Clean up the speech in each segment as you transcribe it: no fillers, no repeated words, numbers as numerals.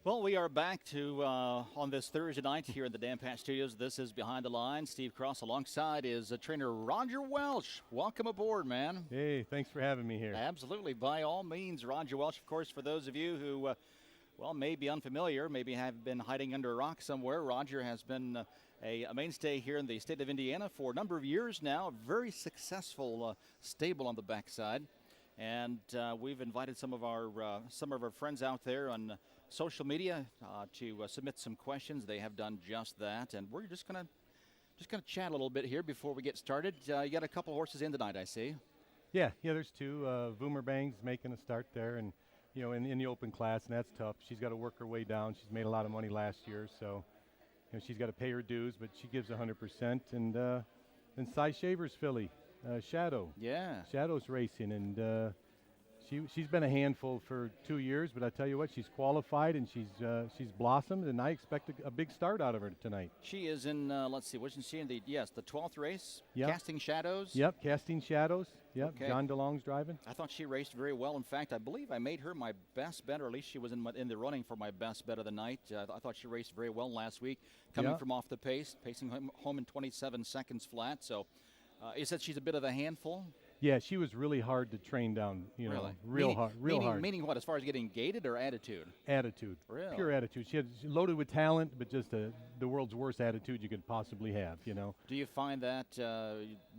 Well, we are back to on this Thursday night here in the Dan Patch Studios. This is Behind the Line. Steve Cross alongside is trainer Roger Welch. Welcome aboard, man. Hey, thanks for having me here. Absolutely. By all means, Roger Welch, of course, for those of you who, well, may be unfamiliar, maybe have been hiding under a rock somewhere, Roger has been a mainstay here in the state of Indiana for a number of years now. Very successful stable on the backside. And we've invited some of our friends out there on social media to submit some questions. They have done just that, and we're just gonna chat a little bit here before we get started. You got a couple horses in tonight, I see. Yeah, there's two. Boomerang's making a start there, and in the open class, and that's tough. She's got to work her way down. She's made a lot of money last year, so she's got to pay her dues, but she gives 100%. And Cy Shaver's filly, Shadow. Yeah. Shadow's racing, and she's been a handful for 2 years, but I tell you what, she's qualified and she's blossomed, and I expect a big start out of her tonight. She is in. Let's see, wasn't she in the 12th race? Yep. Casting Shadows. Yep, Casting Shadows. Yep, Okay. John DeLong's driving. I thought she raced very well. In fact, I believe I made her my best bet, or at least she was in the running for my best bet of the night. I thought she raced very well last week, coming from off the pace, pacing home in 27 seconds flat. So, you said she's a bit of a handful. Yeah, she was really hard to train down, real hard. Meaning what, as far as getting gated or attitude? Attitude. Really? Pure attitude. She's loaded with talent, but just the world's worst attitude you could possibly have, Do you find that,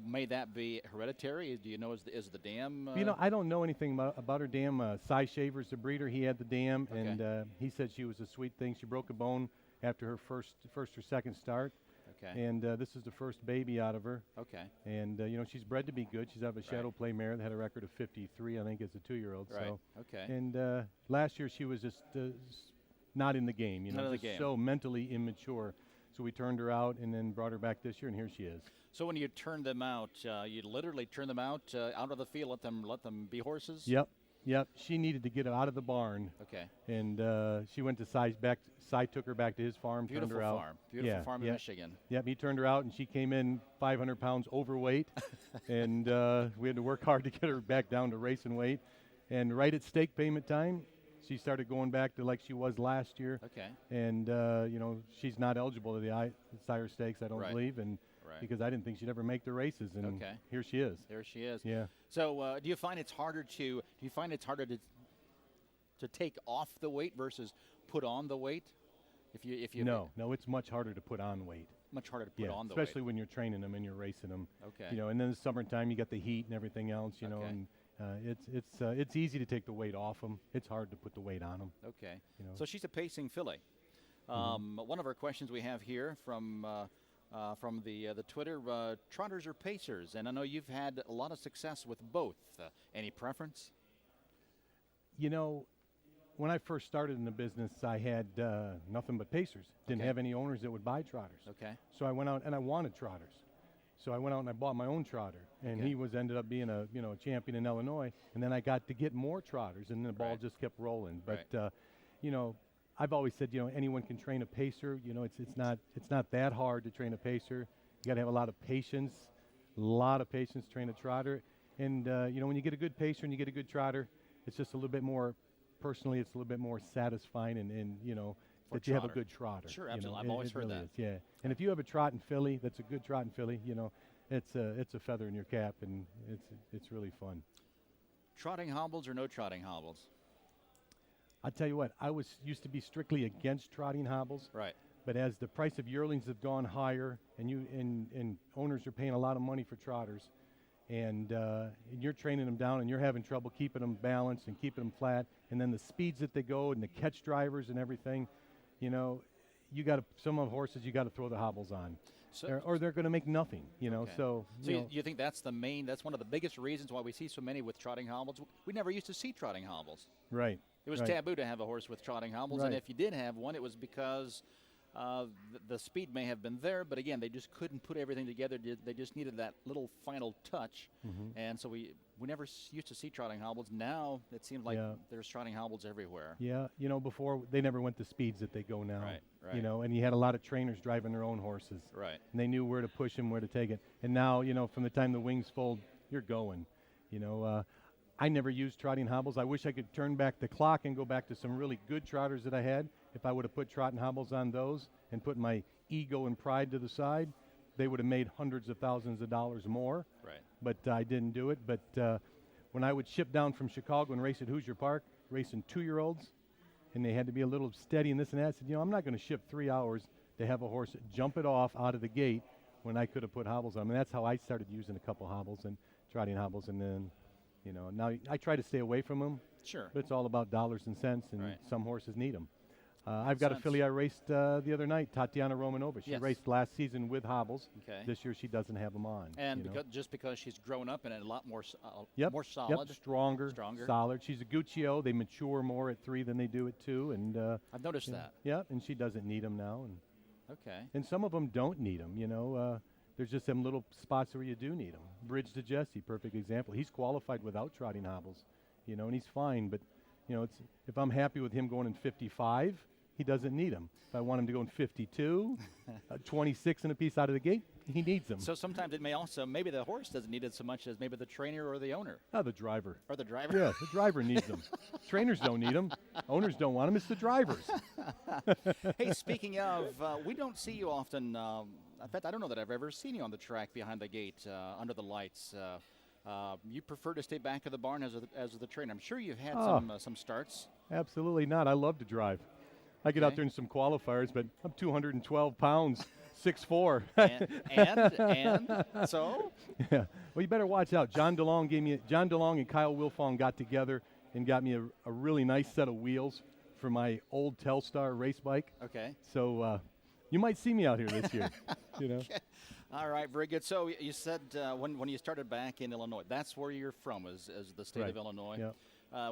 may that be hereditary? Do you know, is the dam? I don't know anything about her dam. Cy Shaver's the breeder. He had the dam, Okay. and he said she was a sweet thing. She broke a bone after her first or second start. Okay. And this is the first baby out of her. Okay. And, she's bred to be good. She's out of a Shadow Play mare that had a record of 53, I think, as a 2-year-old. Right. So. Okay. And last year she was just not in the game, Not in the just game. so mentally immature. So we turned her out and then brought her back this year, and here she is. So when you turn them out, you literally turn them out of the field, let them be horses? Yep. She needed to get out of the barn. Okay. And she went to Cy took her back to his farm, turned her out. Beautiful farm in Michigan. Yep, he turned her out, and she came in 500 pounds overweight. And we had to work hard to get her back down to racing weight. And right at stake payment time, she started going back to like she was last year. Okay. And, she's not eligible to the Sire Stakes, I don't believe. And because I didn't think she'd ever make the races, and here she is. There she is. Yeah. So, do you find it's harder to take off the weight versus put on the weight? If you No, it's much harder to put on weight. Much harder to put on the weight. Especially when you're training them and you're racing them. Okay. And then the summertime you got the heat and everything else. And it's easy to take the weight off them. It's hard to put the weight on them. Okay. So she's a pacing filly. One of our questions we have here from the Twitter, trotters or pacers, and I know you've had a lot of success with both. Any preference? When I first started in the business, I had nothing but pacers. Didn't have any owners that would buy trotters. Okay. So I went out and I wanted trotters. So I went out and I bought my own trotter, and he ended up being a champion in Illinois. And then I got to get more trotters, and the ball just kept rolling. But I've always said, anyone can train a pacer. It's not that hard to train a pacer. You got to have a lot of patience to train a trotter. And when you get a good pacer and you get a good trotter, it's just a little bit more. Personally, it's a little bit more satisfying, and that you have a good trotter. Sure, absolutely. I've always heard that. Yeah, and if you have a trotting filly, that's a good trotting filly. It's a feather in your cap, and it's really fun. Trotting hobbles or no trotting hobbles? I tell you what, I used to be strictly against trotting hobbles. Right. But as the price of yearlings have gone higher, and owners are paying a lot of money for trotters, and you're training them down, and you're having trouble keeping them balanced and keeping them flat, and then the speeds that they go and the catch drivers and everything, some of the horses you got to throw the hobbles on, or they're going to make nothing. Okay. So you think that's one of the biggest reasons why we see so many with trotting hobbles? We never used to see trotting hobbles. Right. It was taboo to have a horse with trotting hobbles, and if you did have one, it was because the speed may have been there, but again, they just couldn't put everything together. They just needed that little final touch, and so we never used to see trotting hobbles. Now it seems like there's trotting hobbles everywhere. Yeah, before they never went the speeds that they go now. Right. And you had a lot of trainers driving their own horses. Right. And they knew where to push them, where to take it. And now, from the time the wings fold, you're going. I never used trotting hobbles. I wish I could turn back the clock and go back to some really good trotters that I had. If I would have put trotting hobbles on those and put my ego and pride to the side, they would have made hundreds of thousands of dollars more. Right. But I didn't do it. But when I would ship down from Chicago and race at Hoosier Park, racing 2-year-olds, and they had to be a little steady and this and that, I said, I'm not going to ship 3 hours to have a horse jump it off out of the gate when I could have put hobbles on. And that's how I started using a couple hobbles and trotting hobbles, and then now I try to stay away from them. Sure. But it's all about dollars and cents, and Right. some horses need them. I've got a Sense. filly I raced the other night, Tatiana Romanova. She Yes. raced last season with hobbles. Okay. This year she doesn't have them on. And just because she's grown up and a lot more, Yep. more solid. Yep. Stronger. Solid. She's a Guccio. They mature more at 3 than they do at 2. And I've noticed that. Yeah, and she doesn't need them now. And Okay. and some of them don't need them. There's just some little spots where you do need them. Bridge to Jesse, perfect example. He's qualified without trotting hobbles, and he's fine. But if I'm happy with him going in 55, he doesn't need them. If I want him to go in 52, 26 and a piece out of the gate, he needs them. So sometimes it may also, maybe the horse doesn't need it so much as maybe the trainer or the owner. Oh, the driver. Or the driver. Yeah, the driver needs them. Trainers don't need them. Owners don't want them. It's the drivers. Hey, speaking of, we don't see you often. In fact, I don't know that I've ever seen you on the track behind the gate, under the lights. You prefer to stay back of the barn as the trainer. I'm sure you've had some starts. Absolutely not. I love to drive. I get out there in some qualifiers, but I'm 212 pounds, 6'4". and so? Yeah. Well, you better watch out. John DeLong and Kyle Wilfong got together and got me a really nice set of wheels for my old Telstar race bike. Okay. So you might see me out here this year. Okay. All right, very good. So you said when you started back in Illinois, that's where you're from, is the state Right. of Illinois. Yep.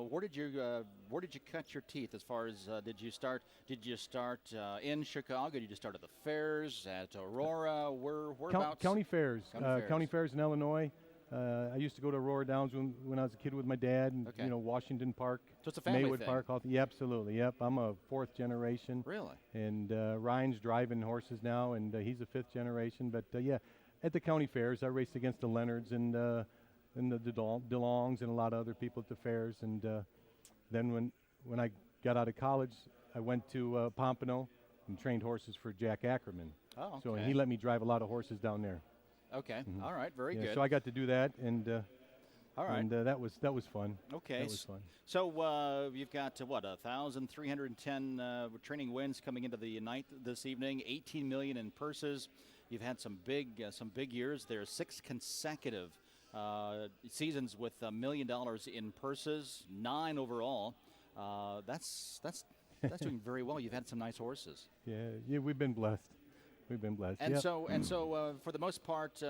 Where did you cut your teeth as far as did you start in Chicago? Did you start at the fairs, at Aurora? Whereabouts? County fairs. County fairs. In Illinois. I used to go to Aurora Downs when I was a kid with my dad, and Okay. Washington Park, So it's a family Maywood thing. Park. Yeah, absolutely. Yep, I'm a 4th generation. Really? And Ryan's driving horses now, and he's a 5th generation. But yeah, at the county fairs, I raced against the Leonards and the DeLongs and a lot of other people at the fairs. And then when I got out of college, I went to Pompano and trained horses for Jack Ackerman. Oh, okay. So and he let me drive a lot of horses down there. Okay. All right. Very Yeah, good. so I got to do that, and All right. and that was fun. Okay. That was fun. So you've got 1,310 training wins coming into the night this evening. 18 million in purses. You've had some big years. There are 6 consecutive seasons with $1 million in purses. 9 overall. That's doing very well. You've had some nice horses. Yeah, we've been blessed. And Yep. so for the most part,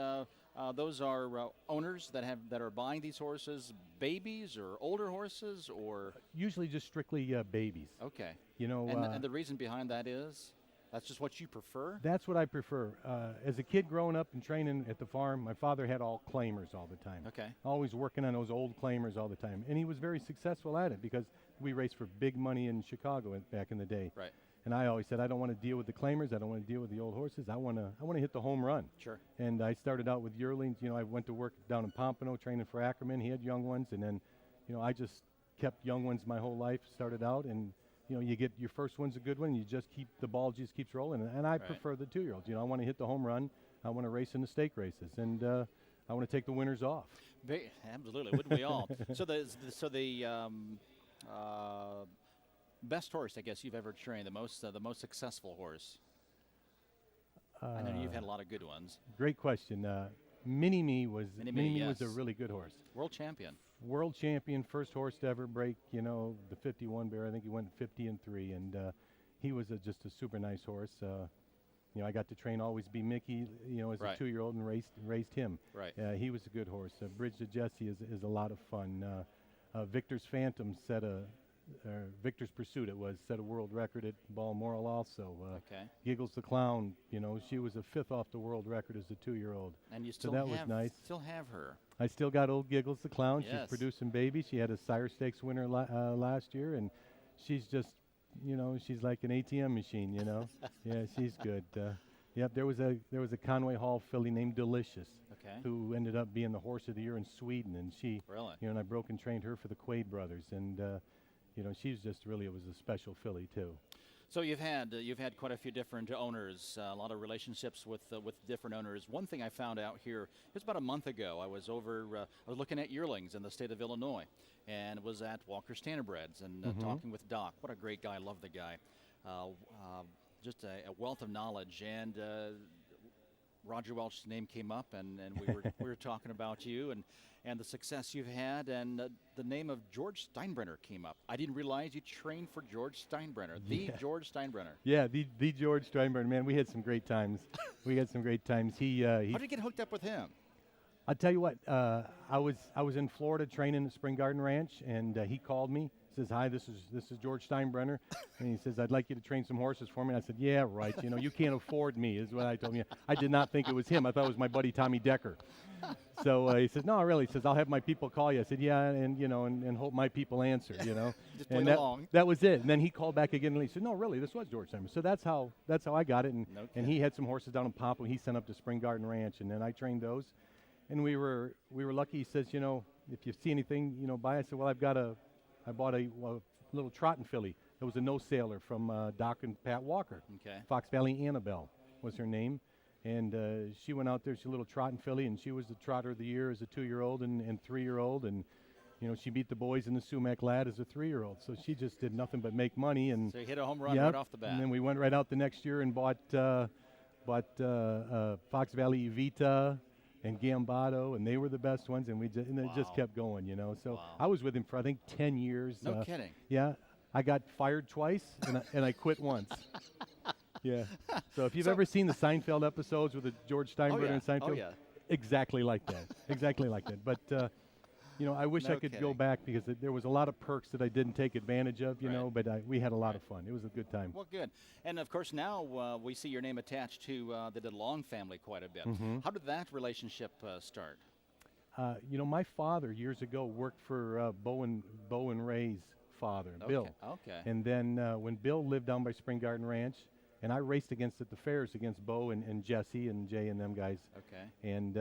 those are owners that are buying these horses, babies or older horses, or Usually just strictly babies. okay. And And the reason behind that is that's just what you prefer. that's what I prefer. As a kid growing up and training at the farm, my father had all claimers all the time. Okay. Always working on those old claimers all the time. And he was very successful at it because we raced for big money in Chicago back in the day. Right. And I always said, I don't want to deal with the claimers. I don't want to deal with the old horses. I want to hit the home run. Sure. And I started out with yearlings. I went to work down in Pompano training for Ackerman. He had young ones. And then, I just kept young ones my whole life, started out. And, you get your first one's a good one. You just the ball just keeps rolling. And I prefer the 2-year-olds. I want to hit the home run. I want to race in the stake races. And I want to take the winners off. Absolutely. Wouldn't we all? So the best horse, I guess, you've ever trained, the most successful horse. I know you've had a lot of good ones. Great question. Mini-Me was Mini-Me, was a yes. really good horse. World champion. World champion, first horse to ever break, the 51 bear. I think he went 50-3, and he was just a super nice horse. I got to train Always Be Mickey, as Right. a 2-year-old and raised him. Right. He was a good horse. Bridge to Jesse is a lot of fun. Victor's Phantom Victor's Pursuit set a world record at Balmoral also. Okay. Giggles the Clown, she was a 5th off the world record as a 2-year-old. And you So that was nice. Still have her. I still got old Giggles the Clown. Yes. She's producing babies. She had a Sire Stakes winner last year, and she's just, she's like an ATM machine, Yeah, she's good. Yep, there was a Conway Hall filly named Delicious, Okay. who ended up being the horse of the year in Sweden, and she, Really? and I broke and trained her for the Quaid brothers, and she's just really, it was a special filly too. So you've had quite a few different owners, a lot of relationships with different owners. One thing I found out here, it was about a month ago. I was looking at yearlings in the state of Illinois, and was at Walker Standardbreds and talking with Doc. What a great guy! I love the guy. Just a wealth of knowledge, and Roger Welch's name came up, and we were talking about you and the success you've had, and the name of George Steinbrenner came up. I didn't realize you trained for George Steinbrenner, the George Steinbrenner. Yeah, the George Steinbrenner, man. We had some great times. We had some great times. He How did you get hooked up with him? I'll tell you what. I was in Florida training at Spring Garden Ranch, and he called me. Says, "Hi, this is George Steinbrenner," and he says, "I'd like you to train some horses for me." And I said, "Yeah, right. You can't afford me," is what I told him. I did not think it was him. I thought it was my buddy Tommy Decker. So he says, "No, really." He says, "I'll have my people call you." I said, "Yeah, and hope my people answer." Just playing and along. that was it. And then he called back again, and he said, "No, really, this was George Steinbrenner." So that's how I got it. And he had some horses down in Pompano. He sent up to Spring Garden Ranch, and then I trained those. And we were lucky. He says, "If you see anything, buy." I said, "Well, I bought a little trotting filly. It was a no-sailor from Doc and Pat Walker. Okay. Fox Valley Annabelle was her name. And she went out there, she's a little trotting filly, and she was the trotter of the year as a 2-year-old and 3-year-old. And, she beat the boys in the Sumac Lad as a 3-year-old. So she just did nothing but make money. And so you hit a home run right off the bat. And then we went right out the next year and bought Fox Valley Evita and Gambado, and they were the best ones, and it just kept going, So Wow. I was with him for, I think, 10 years. No kidding. Yeah. I got fired twice, and I quit once. Yeah. So if you've ever seen the Seinfeld episodes with the George Steinbrenner and Seinfeld, exactly like that. Exactly like that. But, I wish I could go back, because there was a lot of perks that I didn't take advantage of, but we had a lot of fun. It was a good time. Well, good. And, of course, now we see your name attached to the DeLong family quite a bit. How did that relationship start? My father years ago worked for Bo and Ray's father, Bill. Okay. And then when Bill lived down by Spring Garden Ranch, and I raced at the fairs against Bo and Jesse and Jay and them guys. Okay. And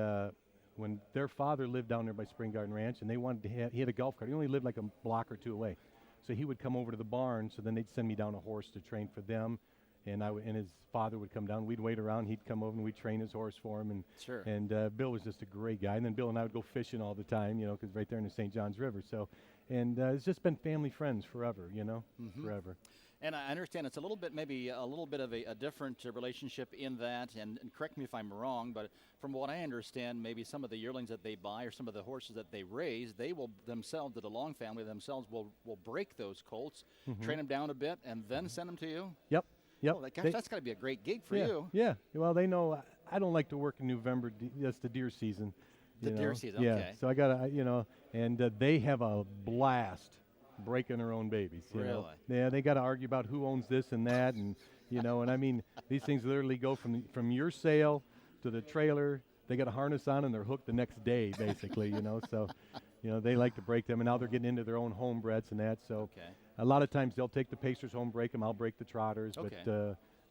when their father lived down there by Spring Garden Ranch, and they wanted to he had a golf cart. He only lived like a block or two away. So he would come over to the barn, so then they'd send me down a horse to train for them. And and his father would come down. We'd wait around. He'd come over, and we'd train his horse for him. And Sure. And Bill was just a great guy. And then Bill and I would go fishing all the time, because right there in the St. Johns River. So, and it's just been family friends forever, forever. And I understand it's maybe a little bit of a different relationship in that, and correct me if I'm wrong, but from what I understand, maybe some of the yearlings that they buy or some of the horses that they raise, they will themselves, the DeLong family themselves, will break those colts, train them down a bit, and then send them to you? Yep. Oh, that's got to be a great gig for you. Yeah. Well, they know I don't like to work in November. That's the deer season. The deer season, yeah. okay. So I got to, and they have a blast breaking their own babies. Really? Yeah, they got to argue about who owns this and that, and and I mean, these things literally go from your sale to the trailer. They got a harness on and they're hooked the next day, basically. So, they like to break them, and now they're getting into their own homebreds and that. So, a lot of times they'll take the Pacers home, break them. I'll break the trotters, but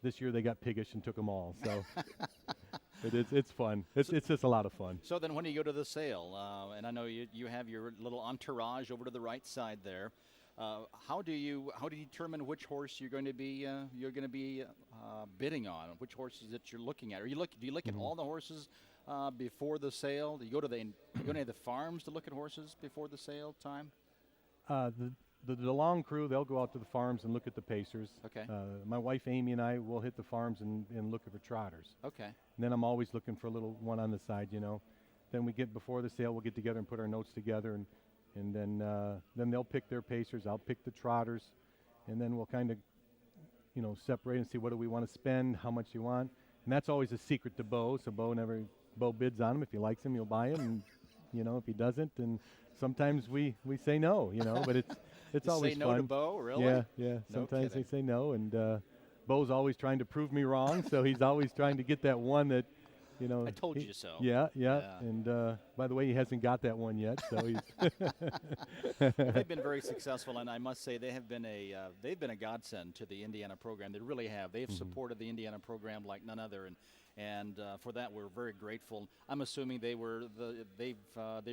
this year they got piggish and took them all. So. It's fun. It's just a lot of fun. So then, when you go to the sale, and I know you have your little entourage over to the right side there, how do you determine which horse you're going to be bidding on? Which horses that you're looking at? Do you look at all the horses before the sale? Do you go to any of the farms to look at horses before the sale time? The DeLong crew, they'll go out to the farms and look at the Pacers. Okay. My wife Amy and I will hit the farms and look for trotters. Okay. And then I'm always looking for a little one on the side, Then we get before the sale, we'll get together and put our notes together, and then they'll pick their Pacers. I'll pick the trotters, and then we'll kind of, separate and see what do we want to spend, how much you want, and that's always a secret to Bo. So Bo bids on him. If he likes him, he'll buy him, and if he doesn't, then sometimes we say no, but it's always say no fun. to Bo, really? Yeah. No Sometimes kidding. they say no, and Bo's always trying to prove me wrong, so he's always trying to get that one that, You know, I told you so. Yeah. And by the way, he hasn't got that one yet, so he's. Well, they've been very successful, and I must say they've been a godsend to the Indiana program. They really have. They've supported the Indiana program like none other, and for that we're very grateful. I'm assuming they've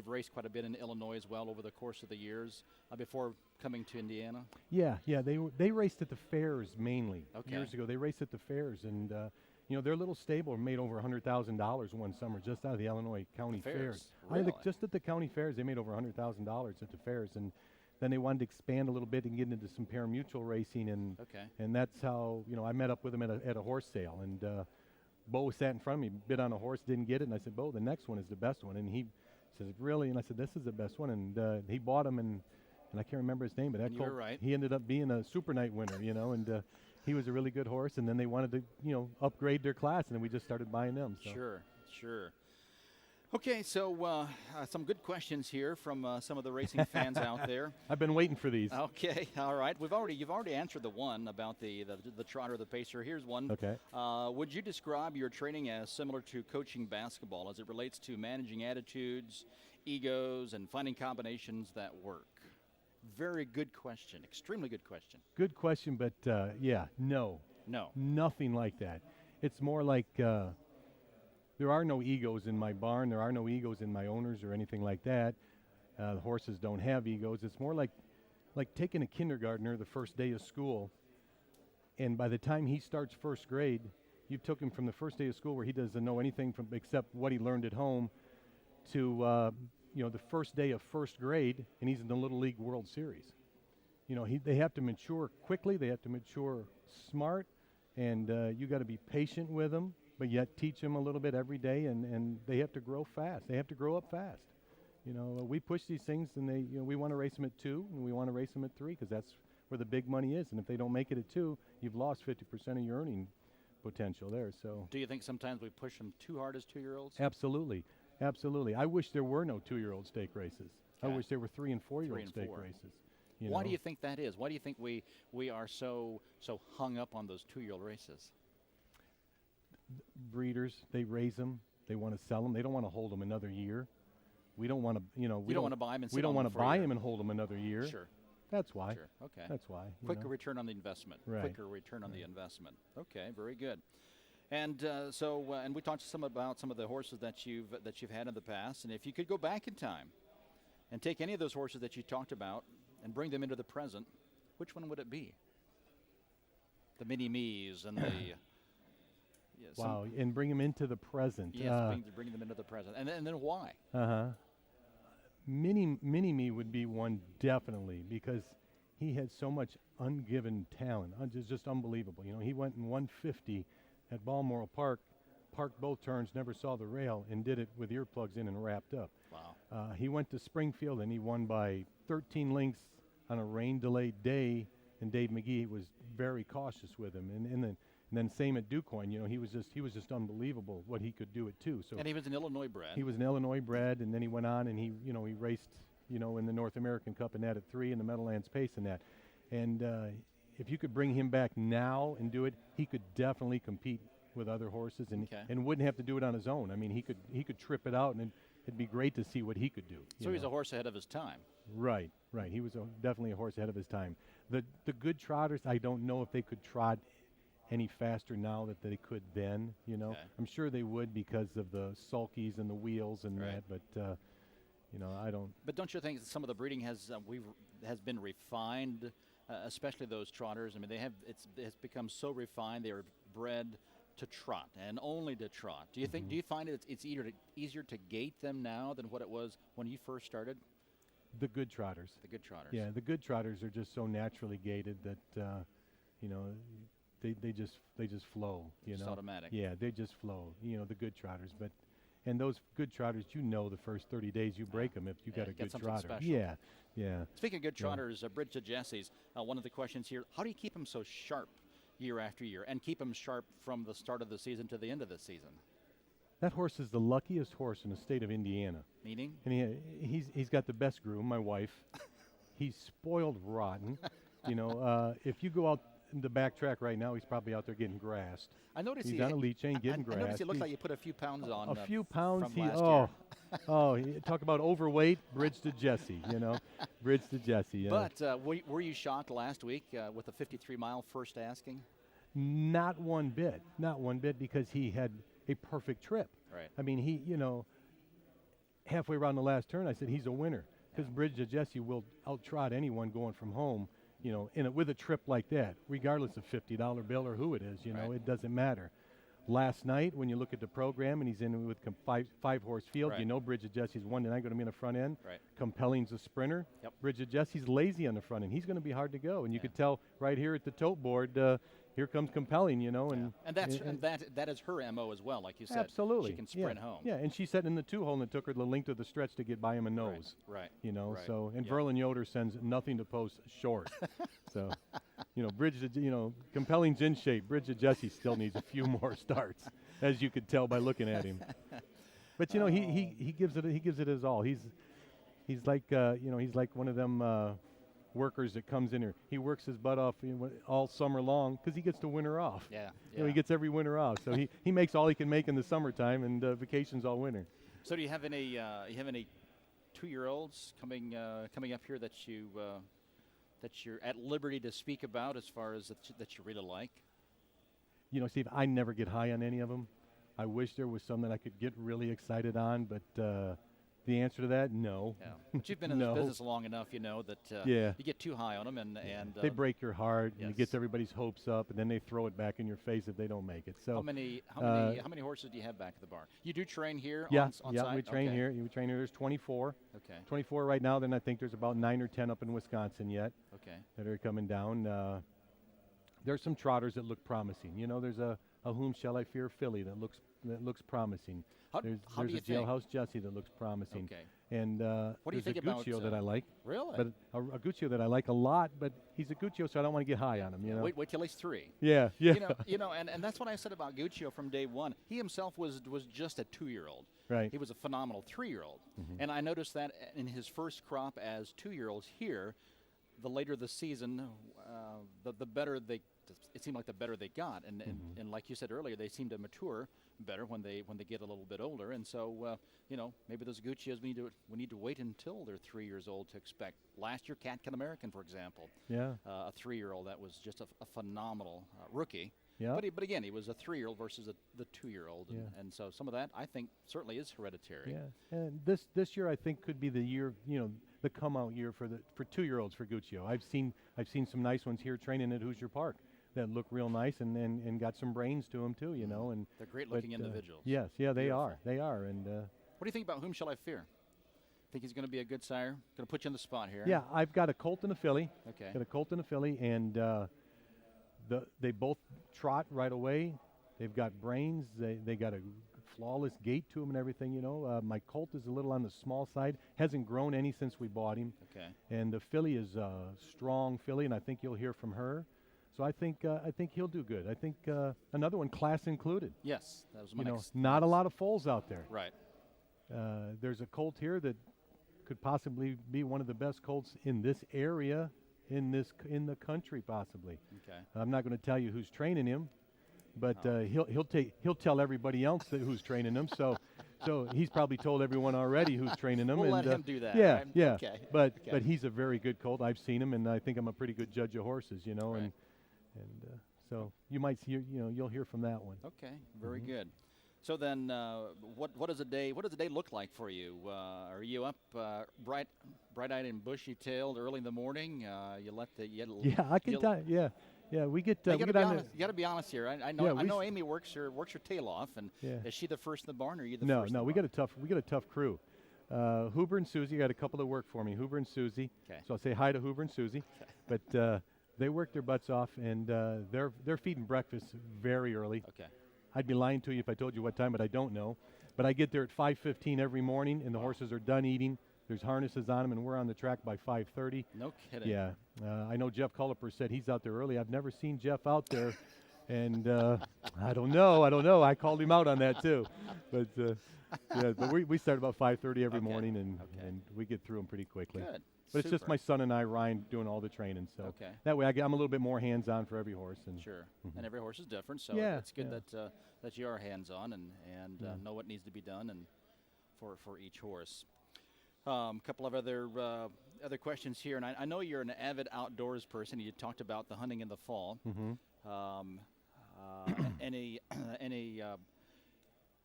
raced quite a bit in Illinois as well over the course of the years before coming to Indiana. Yeah. They raced at the fairs mainly years Okay. ago. They raced at the fairs, and you know, their little stable made over $100,000 one summer just out of the Illinois County Fairs? Fairs. Really? Just at the county fairs, they made over $100,000 at the fairs, and then they wanted to expand a little bit and get into some parimutuel racing, and Okay. and that's how, you know, I met up with them at a horse sale, and Bo sat in front of me, bid on a horse, didn't get it, and I said, Bo, the next one is the best one, and he says, really? And I said, this is the best one, and he bought him, and I can't remember his name, but that You were colt, right. he ended up being a Super Night winner, you know, and he was a really good horse, and then they wanted to, you know, upgrade their class, and then we just started buying them. So. Sure. Okay, so some good questions here from some of the racing fans out there. I've been waiting for these. Okay, all right. You've already answered the one about the trotter, the pacer. Here's one. Okay. Would you describe your training as similar to coaching basketball as it relates to managing attitudes, egos, and finding combinations that work? Very good question. Extremely good question. Good question, but no. Nothing like that. It's more like there are no egos in my barn. There are no egos in my owners or anything like that. The horses don't have egos. It's more like taking a kindergartner the first day of school, and by the time he starts first grade, you took him from the first day of school where he doesn't know anything except what he learned at home to you know, the first day of first grade, and he's in the Little League World Series. You know, they have to mature quickly. They have to mature smart, and you got to be patient with them, but yet teach them a little bit every day, and they have to grow fast. They have to grow up fast. You know, we push these things, and we want to race them at 2, and we want to race them at 3, because that's where the big money is. And if they don't make it at 2, you've lost 50% of your earning potential there. So. Do you think sometimes we push them too hard as 2-year-olds? Absolutely. I wish there were no 2-year-old stake races. Okay. I wish there were 3 and 4-year-old 3 and stake 4. races. Why do you think that is? Why do you think we are so hung up on those 2-year-old races? Breeders, they raise them. They want to sell them. They don't want to hold them another year. We don't want to, you know. We don't want to buy them and we don't want to buy them and hold them another year. Sure. That's why. Sure. Okay. That's why. Quicker return on the investment. Right. Quicker return on the investment. Okay. Very good. And and we talked about some of the horses that you've had in the past. And if you could go back in time and take any of those horses that you talked about and bring them into the present, which one would it be? The mini me's and the. Wow, and bring them into the present. Yes, bring them into the present. And then why? Mini me would be one, definitely, because he had so much ungiven talent. Just unbelievable. You know, he went in 150 at Balmoral Park, parked both turns, never saw the rail, and did it with earplugs in and wrapped up. Wow. He went to Springfield, and he won by 13 lengths on a rain-delayed day, and Dave McGee was very cautious with him. And then same at DuQuoin. You know, he was just unbelievable what he could do at 2. So. And he was an Illinois bred. He was an Illinois bred, and then he went on and he raced, you know, in the North American Cup and that at 3, and the Meadowlands Pace and that. And if you could bring him back now and do it, he could definitely compete with other horses and wouldn't have to do it on his own. I mean, he could trip it out, and it'd be great to see what he could do. So he's a horse ahead of his time. Right. He was definitely a horse ahead of his time. The good trotters, I don't know if they could trot any faster now that they could then, you know. Okay. I'm sure they would because of the sulkies and the wheels and that, but you know, I don't. But don't you think that some of the breeding has been refined, especially those trotters? I mean, it's become so refined. They are bred to trot and only to trot. Do you think? Do you find it's easier to gate them now than what it was when you first started? The good trotters. The good trotters. Yeah, the good trotters are just so naturally gated that you know. They just flow, you know. It's automatic. Yeah, they just flow. You know, the good trotters, and those good trotters, you know, the first 30 days you break them if you got a good trotter. Special. Yeah. Speaking of good trotters, Bridge to Jesse's. One of the questions here: how do you keep them so sharp year after year, and keep them sharp from the start of the season to the end of the season? That horse is the luckiest horse in the state of Indiana. Meaning? And he's got the best groom, my wife. He's spoiled rotten. You know, if you go out the backtrack right now, he's probably out there getting grassed. I noticed he's on a lead chain getting grassed. I noticed he looked like he put a few pounds on. A few pounds. From last year. Talk about overweight. Bridge to Jesse, bridge to Jesse. But were you shocked last week with the 53-mile first asking? Not one bit, because he had a perfect trip. Right. I mean, he, halfway around the last turn, I said he's a winner because Bridge to Jesse will out-trot anyone going from home, with a trip like that, regardless of $50 bill or who it is. It doesn't matter. Last night, when you look at the program and he's in with five-horse field, Bridge to Jesse's one tonight going to be in the front end. Right. Compelling's a sprinter. Yep. Bridge to Jesse's lazy on the front end. He's going to be hard to go, and you could tell right here at the tote board. Here comes Compelling, and that is her MO as well, like you said. Absolutely, she can sprint home. Yeah, and she's sitting in the 2-hole, and it took her the length of the stretch to get by him a nose. Right. So Verlin Yoder sends nothing to post short. So, Bridge to Compelling's in shape. Bridge to Jesse still needs a few more starts, as you could tell by looking at him. But he gives it his all. He's like he's like one of them. Workers that comes in here. He works his butt off all summer long because he gets the winter off. Yeah. He gets every winter off. So he makes all he can make in the summertime and vacations all winter. So do you have any 2-year-olds coming up here that you're at liberty to speak about as far as that you really like? Steve, I never get high on any of them. I wish there was some that I could get really excited on, but the answer to that, no. Yeah. But you've been in this business long enough, that you get too high on them, and they break your heart, and it gets everybody's hopes up, and then they throw it back in your face if they don't make it. So how many horses do you have back at the barn? You do train here on site? Yeah, we train here. We train here. There's 24. Okay. 24 right now. Then I think there's about 9 or 10 up in Wisconsin yet. Okay. That are coming down. There's some trotters that look promising. There's a Whom Shall I Fear filly that looks promising. There's a Jailhouse Jesse that looks promising. Okay. And what do you think about Guccio that I like? Really? But a Guccio that I like a lot, but he's a Guccio, so I don't want to get high on him. Wait till he's 3. Yeah. And that's what I said about Guccio from day one. He himself was just a 2-year-old. Right. He was a phenomenal 3-year-old. Mm-hmm. And I noticed that in his first crop as 2-year-olds here, the later the season, the better it seemed like the better they got, and like you said earlier, they seem to mature better when they get a little bit older, and so maybe those Guccios we need to wait until they're 3 years old to expect. Last year, Cat American, for example, a 3-year-old that was just a phenomenal rookie. Yeah. But again, he was a 3-year-old versus the 2-year-old, and so some of that I think certainly is hereditary. Yeah, and this year I think could be the year, the come out year for 2-year-olds for Guccio. I've seen some nice ones here training at Hoosier Park that look real nice and got some brains to them too, and they're great looking individuals. Yes, yeah, they are. And what do you think about Whom Shall I Fear? Think he's going to be a good sire? Going to put you on the spot here. Yeah, I've got a colt and a filly. Okay. Got a colt and a filly, and they both trot right away. They've got brains. They got a flawless gait to them and everything. My colt is a little on the small side. Hasn't grown any since we bought him. Okay. And the filly is a strong filly, and I think you'll hear from her. So I think he'll do good. I think another one, Class Included. Yes, that was my next. Not a lot of foals out there. Right. There's a colt here that could possibly be one of the best colts in this area, in the country, possibly. Okay. I'm not going to tell you who's training him, but he'll tell everybody else who's training him. So he's probably told everyone already who's training him. We'll let him do that. Yeah, right? yeah. Okay. But he's a very good colt. I've seen him, and I think I'm a pretty good judge of horses. Right. And so you might see, you'll hear from that one. Okay, very good. So then, what does a day look like for you? Are you up bright-eyed and bushy-tailed early in the morning? I can tell. Yeah, we get. You got to be honest here. I know Amy works her tail off, and is she the first in the barn, or are you the first? No, we got a tough crew. Huber and Susie got a couple that work for me. Huber and Susie. Okay. So I'll say hi to Huber and Susie. But they work their butts off, and they're feeding breakfast very early. Okay. I'd be lying to you if I told you what time, but I don't know. But I get there at 5:15 every morning, and the horses are done eating. There's harnesses on them, and we're on the track by 5:30. No kidding. Yeah. I know Jeff Culliper said he's out there early. I've never seen Jeff out there And I don't know. I called him out on that too. But yeah, but we start about 5:30 every morning, and we get through them pretty quickly. Good. But it's just my son and I, Ryan, doing all the training. So Okay. that way I'm a little bit more hands-on for every horse. And Sure. And every horse is different, so Yeah, it's good yeah. that you are hands-on and know what needs to be done and for each horse. A couple of other questions here, and I know you're an avid outdoors person. You talked about the hunting in the fall.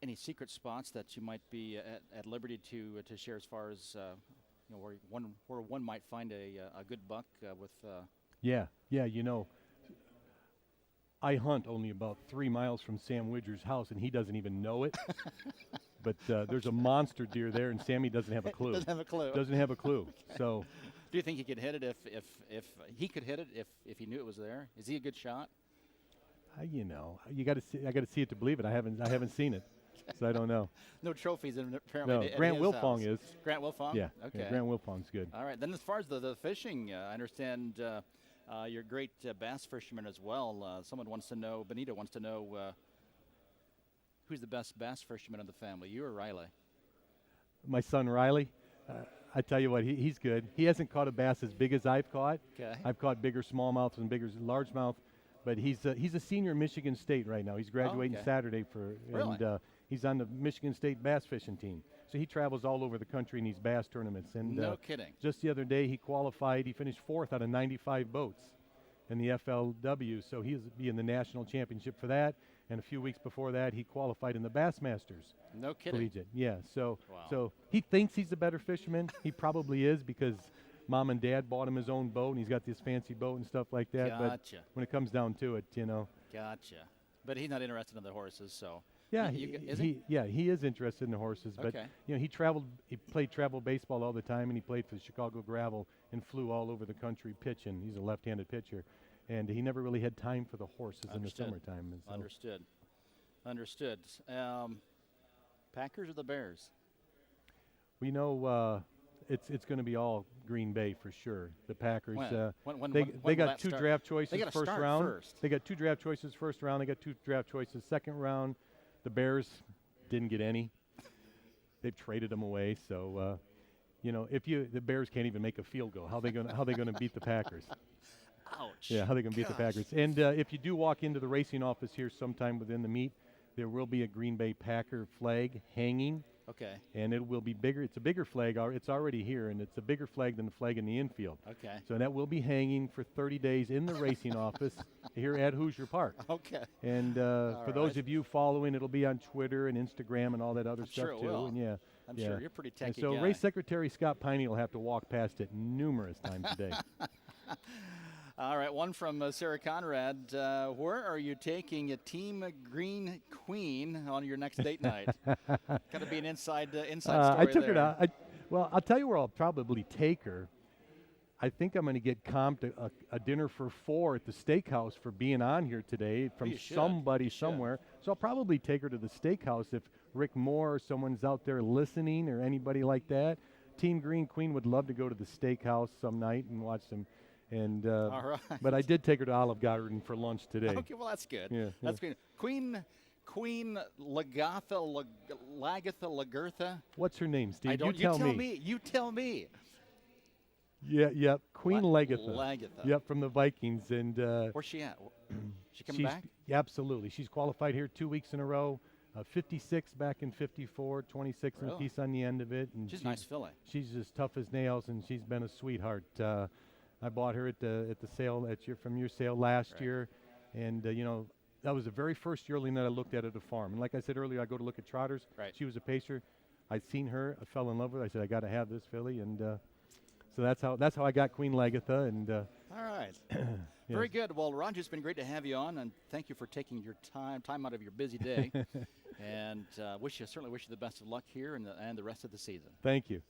Any secret spots that you might be at liberty to share as far as where one might find a good buck with? Yeah. I hunt only about 3 miles from Sam Widger's house, and he doesn't even know it. But there's a monster deer there, and Sammy doesn't have a clue. Doesn't have a clue. Doesn't have a clue. Okay. So, do you think he could hit it if he could hit it if he knew it was there? Is he a good shot? you got to see. I got to see it to believe it. I haven't seen it, so I don't know. No trophies apparently. No, at Grant his Wilfong house. is. Grant Wilfong. Yeah. Okay. Yeah, Grant Wilfong's good. All right. Then as far as the fishing, I understand you're a great bass fisherman as well. Someone wants to know. Benita wants to know who's the best bass fisherman of the family, you or Riley? My son Riley. I tell you what, he's good. He hasn't caught a bass as big as I've caught. Okay. I've caught bigger smallmouths and bigger largemouth, but he's a senior in Michigan State right now. He's graduating Saturday Really? and he's on the Michigan State bass fishing team. So he travels all over the country in these bass tournaments. And No kidding. Just the other day he qualified. He finished 4th out of 95 boats in the FLW. So he'll be in the national championship for that. And a few weeks before that, he qualified in the Bassmasters. No kidding. Collegiate. Yeah. So Wow. so he thinks he's a better fisherman. He probably is because Mom and Dad bought him his own boat, and he's got this fancy boat and stuff like that. Gotcha. But when it comes down to it, Gotcha. But he's not interested in the horses, so. Yeah, Is he? he is interested in the horses, but Okay. he played travel baseball all the time, and he played for the Chicago Gravel and flew all over the country pitching. He's a left-handed pitcher, and he never really had time for the horses Understood. in the summertime. And so Understood. Packers or the Bears? we know it's going to be all Green Bay for sure. The Packers. When They will got that two start? draft choices They gotta first start round. first. They got 2 draft choices first round. They got 2 draft choices second round. The Bears didn't get any. They've traded them away. So, the Bears can't even make a field goal, how they gonna beat the Packers? Ouch. Yeah, how they gonna beat the Packers? And if you do walk into the racing office here sometime within the meet, there will be a Green Bay Packer flag hanging. Okay. And it will be bigger. It's a bigger flag. It's already here, and it's a bigger flag than the flag in the infield. Okay. So that will be hanging for 30 days in the racing office here at Hoosier Park. Okay. And for those right. of you following, it'll be on Twitter and Instagram and all that other stuff sure it too. will. And I'm sure you're pretty techy And so guy. Race Secretary Scott Piney will have to walk past it numerous times a day. All right, one from Sarah Conrad. Where are you taking a Team Green Queen on your next date night? Got to be an inside story I took there. her to. Well, I'll tell you where I'll probably take her. I think I'm going to get comped a dinner for 4 at the steakhouse for being on here today from You should. somebody You should. somewhere. So I'll probably take her to the steakhouse if Rick Moore or someone's out there listening or anybody like that. Team Green Queen would love to go to the steakhouse some night and watch them. And All right. but I did take her to Olive Garden for lunch today. Okay, well, that's good. Yeah, That's good. Queen Lagatha Lagertha. What's her name, Steve? I don't. You tell me. You tell me. Yeah, Queen Lagatha. Lagatha. Yep, from the Vikings. And Where's she at? She coming she's, back? Absolutely. She's qualified here 2 weeks in a row. 56 back in 54, 26 and a Really? piece on the end of it. And She's a nice filly. She's as tough as nails, and she's been a sweetheart. I bought her at the sale from your sale last year, and that was the very first yearling that I looked at a farm. And like I said earlier, I go to look at trotters. Right. She was a pacer. I'd seen her. I fell in love with her. I said, I got to have this filly, and so that's how I got Queen Lagatha. And All right. Very good. Well, Roger, it's been great to have you on, and thank you for taking your time out of your busy day. And certainly wish you the best of luck here and the rest of the season. Thank you.